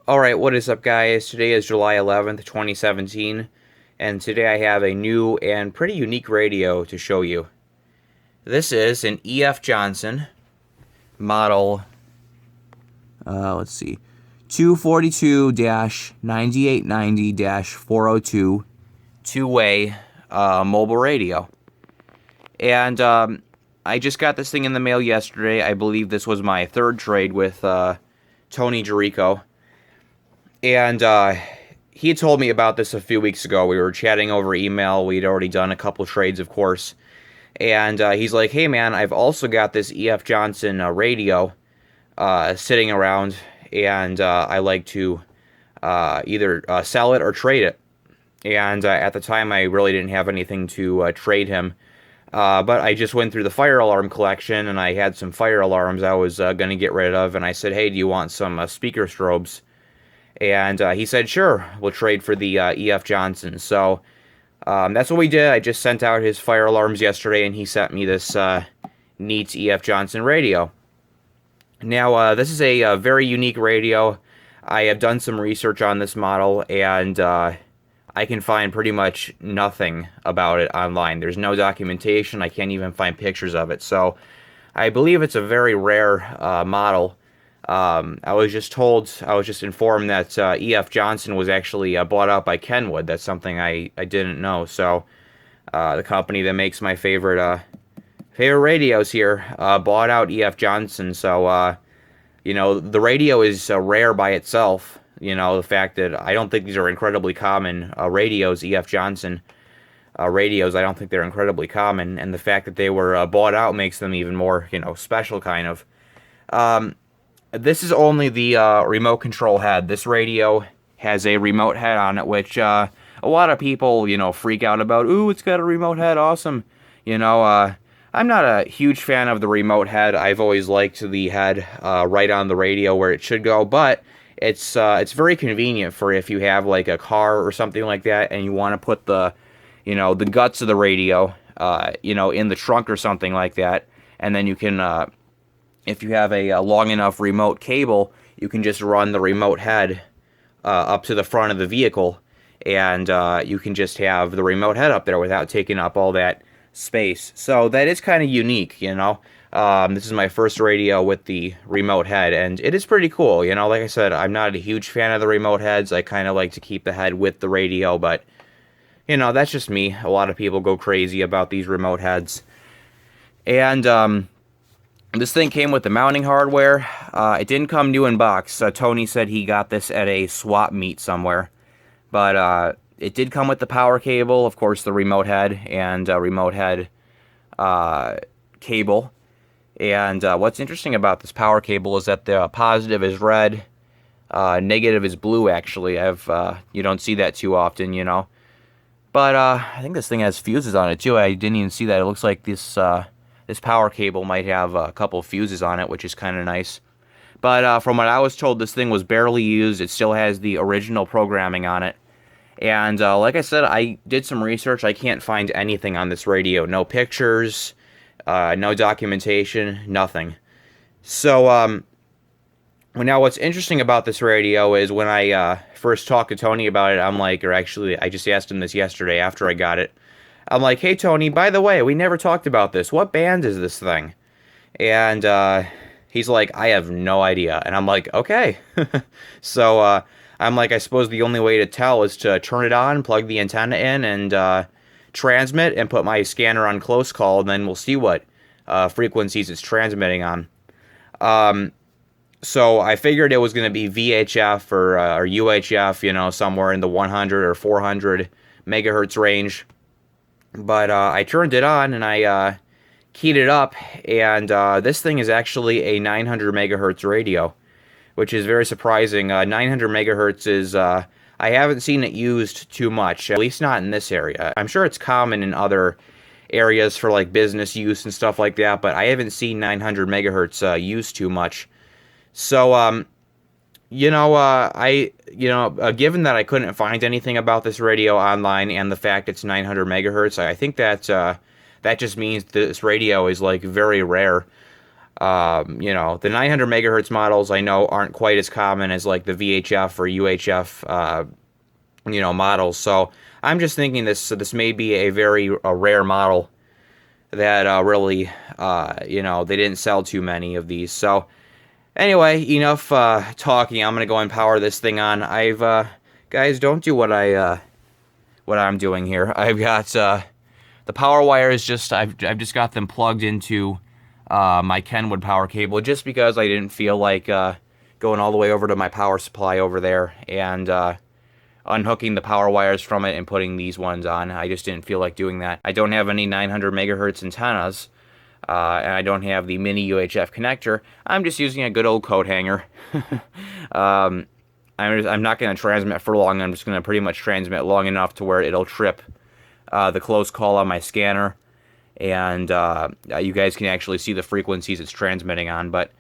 Alright, what is up, guys? Today is July 11th, 2017, and today I have a new and pretty unique radio to show you. This is an E.F. Johnson model, let's see, 242-9890-402 two-way mobile radio. And I just got this thing in the mail yesterday. I believe this was my third trade with Tony Jericho. And he had told me about this a few weeks ago. We were chatting over email. We'd already done a couple trades, of course. And he's like, hey, man, I've also got this E.F. Johnson radio sitting around, and I like to either sell it or trade it. And at the time, I really didn't have anything to trade him. But I just went through the fire alarm collection, and I had some fire alarms I was going to get rid of. And I said, hey, do you want some speaker strobes? And he said, sure, we'll trade for the E.F. Johnson. So that's what we did. I just sent out his fire alarms yesterday, and he sent me this neat E.F. Johnson radio. Now, this is a very unique radio. I have done some research on this model, and I can find pretty much nothing about it online. There's no documentation. I can't even find pictures of it. So I believe it's a very rare model. I was just informed that E.F. Johnson was actually bought out by Kenwood. That's something I didn't know. So the company that makes my favorite radios here bought out E.F. Johnson. So the radio is rare by itself. The fact that I don't think these are incredibly common radios, E.F. Johnson radios. I don't think they're incredibly common, and the fact that they were bought out makes them even more special, kind of. This is only the remote control head. This radio has a remote head on it, which a lot of people, freak out about. Ooh, it's got a remote head, awesome. I'm not a huge fan of the remote head. I've always liked the head right on the radio where it should go, but it's very convenient for if you have like a car or something like that, and you want to put the guts of the radio, in the trunk or something like that, and then you can. If you have a long enough remote cable, you can just run the remote head up to the front of the vehicle, and you can just have the remote head up there without taking up all that space. So that is kind of unique, This is my first radio with the remote head, and it is pretty cool. Like I said, I'm not a huge fan of the remote heads. I kind of like to keep the head with the radio, but, that's just me. A lot of people go crazy about these remote heads. And, this thing came with the mounting hardware. It didn't come new in box. Tony said he got this at a swap meet somewhere. But it did come with the power cable, of course, the remote head, and remote head cable. And what's interesting about this power cable is that the positive is red, negative is blue, actually. You don't see that too often, But I think this thing has fuses on it, too. I didn't even see that. It looks like this power cable might have a couple fuses on it, which is kind of nice. But from what I was told, this thing was barely used. It still has the original programming on it. And like I said, I did some research. I can't find anything on this radio. No pictures, no documentation, nothing. So now what's interesting about this radio is when I first talked to Tony about it, I'm like, or actually I just asked him this yesterday after I got it. I'm like, hey, Tony, by the way, we never talked about this. What band is this thing? And he's like, I have no idea. And I'm like, okay. So I'm like, I suppose the only way to tell is to turn it on, plug the antenna in, and transmit, and put my scanner on close call, and then we'll see what frequencies it's transmitting on. So I figured it was going to be VHF or UHF, somewhere in the 100 or 400 megahertz range. But I turned it on, and I keyed it up, and this thing is actually a 900 megahertz radio, which is very surprising. 900 megahertz is, I haven't seen it used too much, at least not in this area. I'm sure it's common in other areas for like business use and stuff like that, but I haven't seen 900 megahertz used too much. So, given that I couldn't find anything about this radio online and the fact it's 900 megahertz, I think that that just means this radio is like very rare. You know, the 900 megahertz models I know aren't quite as common as like the VHF or UHF, you know, models. So I'm just thinking this may be a very rare model that really, you know, they didn't sell too many of these. So anyway, enough talking. I'm gonna go and power this thing on. Guys, don't do what I'm doing here. I've got the power wires. I've just got them plugged into my Kenwood power cable, just because I didn't feel like going all the way over to my power supply over there and unhooking the power wires from it and putting these ones on. I just didn't feel like doing that. I don't have any 900 megahertz antennas, and I don't have the mini UHF connector. I'm just using a good old coat hanger. I'm not going to transmit for long. I'm just going to pretty much transmit long enough to where it'll trip the close call on my scanner, and you guys can actually see the frequencies it's transmitting on. But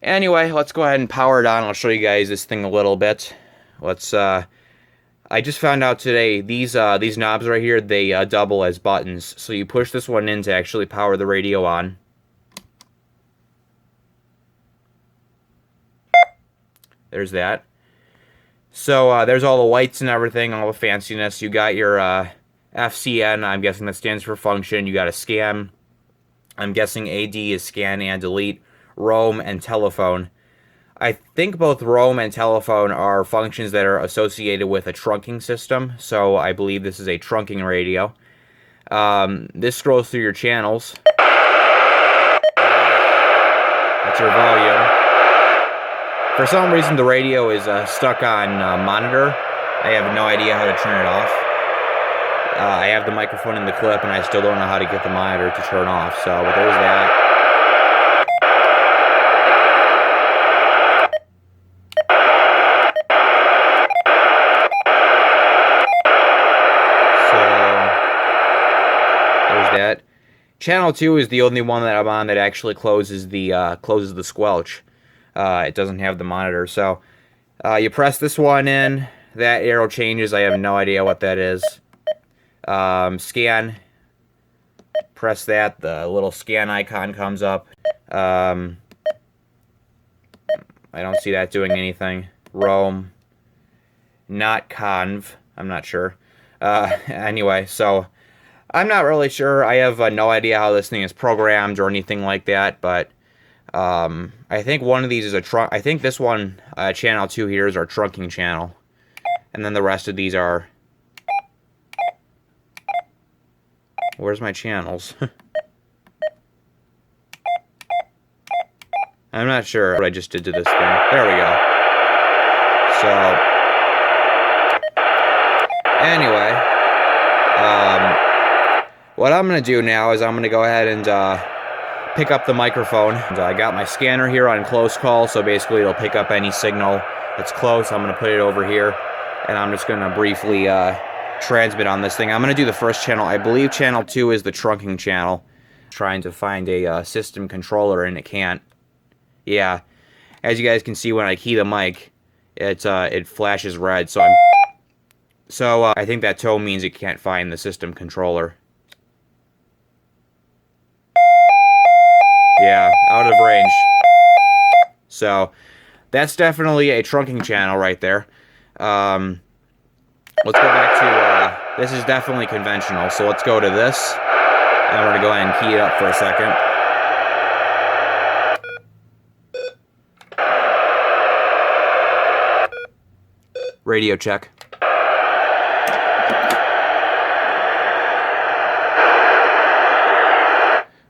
anyway, let's go ahead and power it on. I'll show you guys this thing a little bit. I just found out today, these knobs right here, they double as buttons. So you push this one in to actually power the radio on. There's that. So there's all the lights and everything, all the fanciness. You got your FCN, I'm guessing that stands for function. You got a scan. I'm guessing AD is scan and delete. Roam and telephone. I think both roam and telephone are functions that are associated with a trunking system, so I believe this is a trunking radio. This scrolls through your channels. That's your volume. For some reason, the radio is stuck on monitor. I have no idea how to turn it off. I have the microphone in the clip, and I still don't know how to get the monitor to turn off, so but there's that. That. Channel 2 is the only one that I'm on that actually closes the squelch. It doesn't have the monitor. So you press this one in, that arrow changes. I have no idea what that is. Scan. Press that, the little scan icon comes up. I don't see that doing anything. Roam. Not conv. I'm not sure. Anyway, so I'm not really sure. I have no idea how this thing is programmed or anything like that, but I think one of these is a trunk. I think this one, channel 2 here, is our trunking channel. And then the rest of these are... Where's my channels? I'm not sure what I just did to this thing. There we go. So, anyway, what I'm going to do now is I'm going to go ahead and pick up the microphone. And, I got my scanner here on close call, so basically it'll pick up any signal that's close. I'm going to put it over here, and I'm just going to briefly transmit on this thing. I'm going to do the first channel. I believe channel 2 is the trunking channel. Trying to find a system controller, and it can't. Yeah, as you guys can see, when I key the mic, it flashes red. So I think that tone means it can't find the system controller. Yeah, out of range. So that's definitely a trunking channel right there. Let's go back to, this is definitely conventional, so let's go to this, and we're going to go ahead and key it up for a second. Radio check.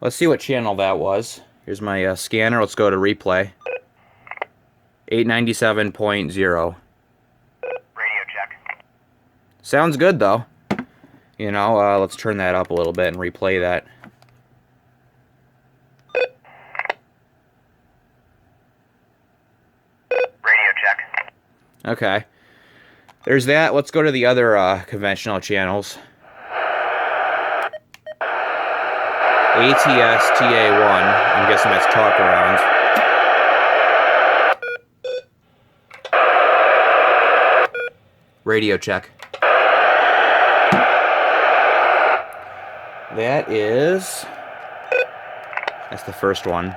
Let's see what channel that was. Here's my scanner. Let's go to replay. 897.0. Radio check. Sounds good, though. You know, let's turn that up a little bit and replay that. Radio check. Okay. There's that. Let's go to the other conventional channels. ATS TA1. I'm guessing that's talk around. Radio check. That's the first one.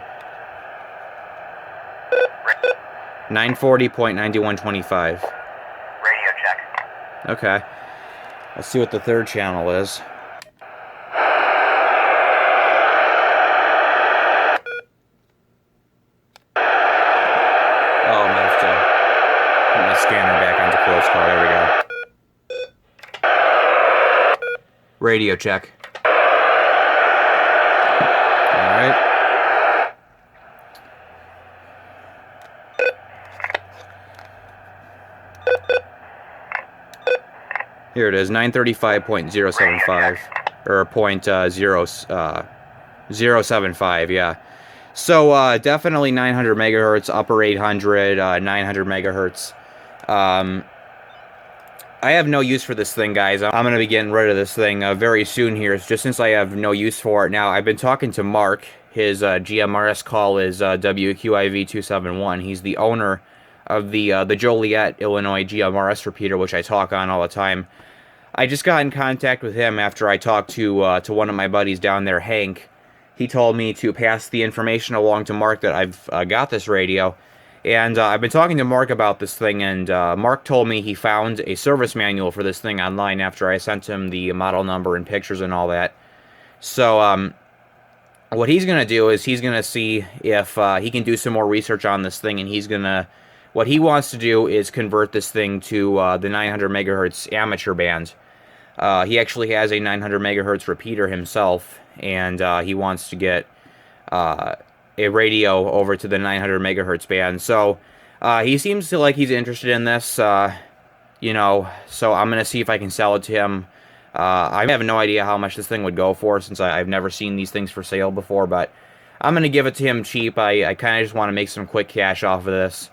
940.9125. Radio check. Okay. Let's see what the third channel is. Oh, I have to put my scanner back onto close call. There we go. Radio check. Alright. Here it is, 935.075. Or .075, yeah. So, definitely 900 megahertz, upper 800, 900 megahertz. I have no use for this thing, guys. I'm going to be getting rid of this thing very soon here, just since I have no use for it now. I've been talking to Mark. His GMRS call is WQIV271. He's the owner of the Joliet, Illinois GMRS repeater, which I talk on all the time. I just got in contact with him after I talked to one of my buddies down there, Hank. He told me to pass the information along to Mark that I've got this radio. And I've been talking to Mark about this thing, and Mark told me he found a service manual for this thing online after I sent him the model number and pictures and all that. So what he's going to do is he's going to see if he can do some more research on this thing, and he's going to... What he wants to do is convert this thing to the 900 megahertz amateur band. He actually has a 900 megahertz repeater himself, and he wants to get a radio over to the 900 megahertz band. So he seems to like he's interested in this, you know, so I'm going to see if I can sell it to him. I have no idea how much this thing would go for, since I've never seen these things for sale before, but I'm going to give it to him cheap. I kind of just want to make some quick cash off of this,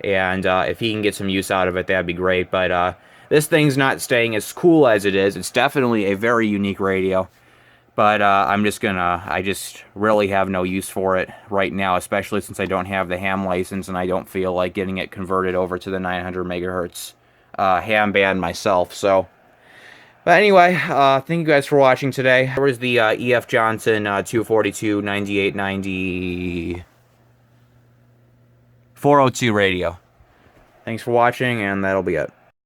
and if he can get some use out of it, that'd be great. But this thing's not staying as cool as it is. It's definitely a very unique radio. But I just really have no use for it right now, especially since I don't have the ham license and I don't feel like getting it converted over to the 900 megahertz ham band myself. So, but anyway, thank you guys for watching today. There was the EF Johnson 242 9890 402 radio. Thanks for watching, and that'll be it.